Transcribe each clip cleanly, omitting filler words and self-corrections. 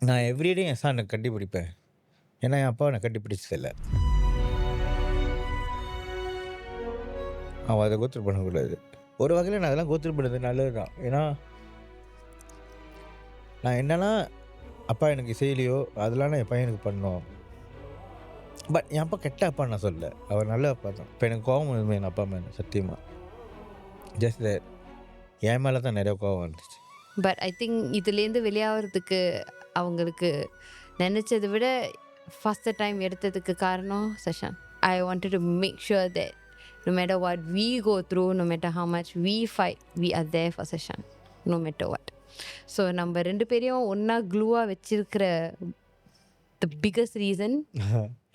நான் எவ்ரிடே என் சார் கட்டி பிடிப்பேன். ஏன்னா என் அப்பாவை நான் கட்டி பிடிச்சதில்ல. அவன் அதை கோத்ரூ பண்ணக்கூடாது. ஒரு வகையில் நான் அதெல்லாம் கோத்ரூ பண்ணது நல்லது தான். ஏன்னா நான் என்னன்னா அப்பா எனக்கு செய்யலையோ அதெல்லாம் நான் என் பையனுக்கு பண்ணோம். பட் என் அப்பா கெட்ட அப்பா நான் சொல்ல, அவர் நல்ல அப்பா தான். இப்போ எனக்கு கோவம் வருது என் அப்பா மேலே சத்தியமாக. ஜஸ்ட் என் மேலே தான் நிறைய கோவம் வந்துச்சு. பட் ஐ திங்க் இதுலேருந்து வெளியாகிறதுக்கு அவங்களுக்கு நினச்சதை விட ஃபஸ்ட்டு டைம் எடுத்ததுக்கு காரணம் சஷான். I wanted to make sure that no matter what we go through, no matter how much we fight, we are there for Sashan, no matter what. So நம்ம ரெண்டு பேரையும் ஒன்றா க்ளூவாக வச்சிருக்கிற த பிக்கஸ்ட் ரீசன்.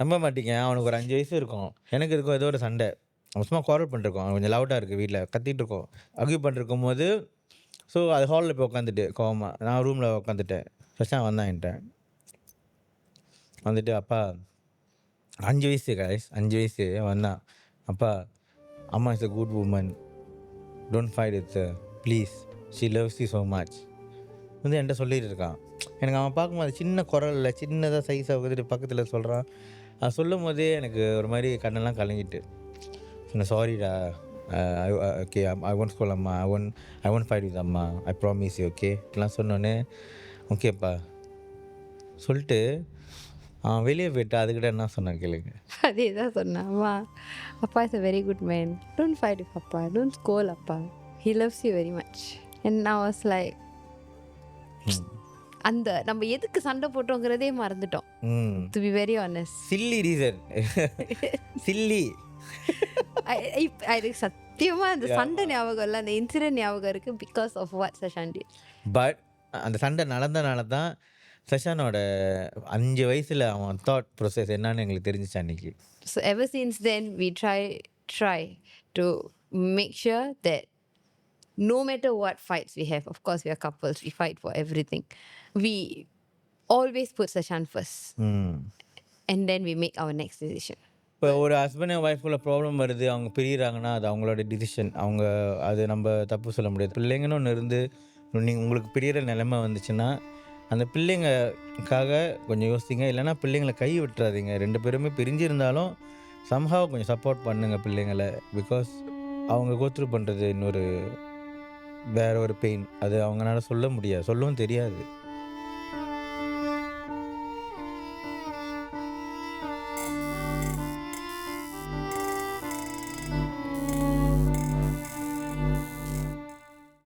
நம்ப மாட்டீங்க, அவனுக்கு ஒரு 5 வயசு இருக்கும், எனக்கு இருக்கும் ஏதோ ஒரு சண்டை. அவன் சும்மா குவாரல் பண்ணிருக்கோம், அவன் கொஞ்சம் லவுடாக இருக்குது, வீட்டில் கத்திட்டு இருக்கோம், அக்யூ பண்ணிருக்கும் போது. ஸோ அது ஹாலில் போய் உட்காந்துட்டு கோவமாக நான் ரூமில் உட்காந்துட்டேன். ஃபஸ்ட்டாக வந்தான் என்கிட்ட வந்துட்டு, அப்பா 5 வயசு கைஸ், 5 வயசு வந்தான். அப்பா, அம்மா is a good woman, don't fight it's please, she loves you so much வந்து என்கிட்ட சொல்லிட்டு இருக்கான். எனக்கு அவன் பார்க்கும்போது சின்ன குரலில் சின்னதாக சைஸாக வந்துட்டு பக்கத்தில் சொல்கிறான். அது சொல்லும் போதே எனக்கு ஒரு மாதிரி கண்ணெல்லாம் கலங்கிட்டு சொன்னேன், சாரிடா, ஓகே ஐ ஒன்ட் ஸ்கூல் அம்மா, ஐ ஒன்ட் ஃபைட் வித் அம்மா, ஐ ப்ராமிஸ் யூ ஓகே எல்லாம் சொன்னோன்னே ஓகேப்பா சொல்லிட்டு அவன் வெளியே போயிட்டு அதுக்கிட்ட என்ன சொன்னான் கேளுங்க. அதே தான் சொன்னான். அம்மா, அப்பா is a very good man, don't fight with அப்பா, டோன்ட் ஸ்கோல் அப்பா, he loves you very much. And நான் வாஸ் லைக், அந்த நம்ம எதுக்கு சண்டை போட்டோங்கிறதே மறந்துட்டோம். To be very honest, chilli reason, chilli. எனக்கு சத்தியமா அந்த சண்டை ஞாபகம் இல்லை, அந்த இன்சிடென்ட் ஞாபகம் இருக்கு, because of what Sashan did. But அந்த சண்டை நடந்தனால தான் சஷானோட 5 வயசுல அவன் தாட் ப்ரோசஸ் என்னன்னு எங்களுக்கு தெரிஞ்சிச்சு அன்னைக்கு. So ever since then we try to make sure that no matter what fights we have, of course we are couples, we fight for everything, we always put Sashan first, and then we make our next decision. இப்போ ஒரு husband and ஒய்ஃப்குள்ள problem வருது, அவங்க பிரிகிறாங்கன்னா அது அவங்களோட decision, அவங்க அது நம்ம தப்பு சொல்ல முடியாது. பிள்ளைங்கன்னு ஒன்று இருந்து நீங்கள் உங்களுக்கு பிரிகிற நிலைமை வந்துச்சுன்னா அந்த பிள்ளைங்களுக்காக கொஞ்சம் யோசிங்க, இல்லைனா பிள்ளைங்களை கை விட்டுறாதீங்க. 2 பேருமே பிரிஞ்சிருந்தாலும் சம்ஹாவ் கொஞ்சம் சப்போர்ட் பண்ணுங்கள் பிள்ளைங்களை. பிகாஸ் அவங்க கோத்ரூ பண்ணுறது இன்னொரு வேற ஒரு பெயின், அது அவங்களால சொல்ல முடியாது, சொல்லவும் தெரியாது.